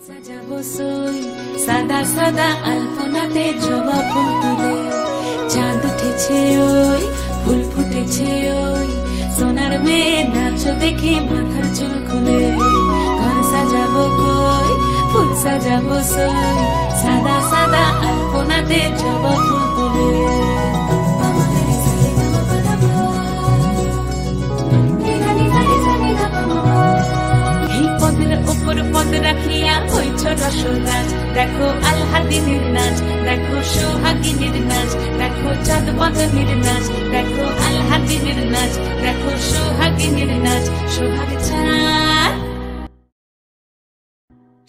সাজাবো সই সাদা সাদা আলপনাতে জবা ফুল তুলে, চাঁদ উঠেছে ওই ফুল ফুটেছে ওই, সোনার মেয়ে নাচো দেখে মাথার চুল খুলে। ঘর সাজাবো কই ফুল সাজাবো সই সাদা সাদা আলপনাতে জবা ফুল তুলে। পদ রাখিয়া হইছ রসরাজ, দেখো আলহাদিনীর নাচ, দেখো সোহাগিনীর নাচ, দেখো চাঁদ বদনীর নাচ, দেখো আলহাদিনীর নাচ, দেখো সোহাগিনীর নাচ।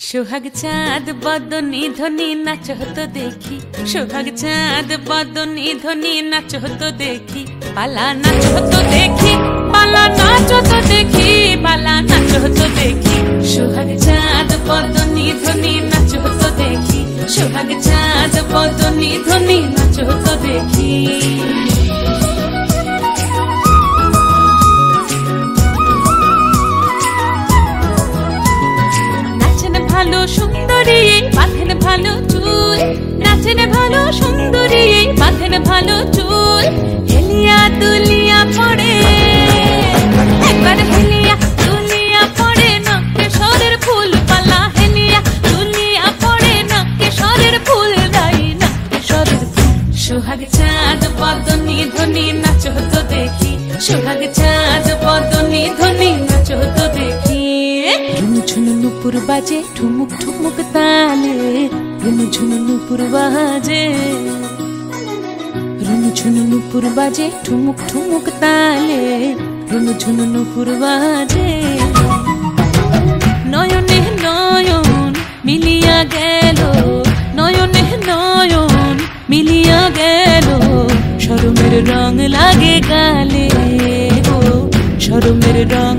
সোহাগ চাঁদ বদনী ধ্বনি নাচ হতো দেখি, সোহাগ চাঁদ বদনী ধ্বনি নাচ হতো দেখি, পালা নাচ হতো দেখি, পালা নাচ হতো দেখি, পালা নাচ হতো দেখি। সোহাগ চাঁদ বদনী ধ্বনি নাচ হতো দেখি, সোহাগ চাঁদ বদনী ধ্বনি নাচ হতো দেখি। ভালো সুন্দরী বাঁধেন ভালো চুল, নাচেন ভালো সুন্দরী বাঁধেন ভালো চুল, হেলিয়া দুলিয়া পড়ে একবার হেলিয়া দুলিয়া পড়ে, নকেশ্বরের ফুল পালা হেলিয়া দুলিয়া পড়ে, নকেশ্বরের ফুল দাই নকেশ্বরের ফুল। সোহাগ চাঁদ বদনী ধ্বনি নাচ হতো দেখি, সোহাগ চাঁদ বদনী ধ্বনি নাচ হতো দেখি। ঝুনু নুপুর বাজে ঠুমুক ঠুমুক তালে, রুনু ঝুনু নুপুর বাজে, রুনু ঝুনু নুপুর বাজে ঠুমুক ঠুমুক তালে, রুনু ঝুনু নুপুর বাজে। নয়নে নয়ন মিলিয়া গেল, নয়নে নয়ন মিলিয়া গেল, শরমের রং লাগে গালে গো, শরমের রং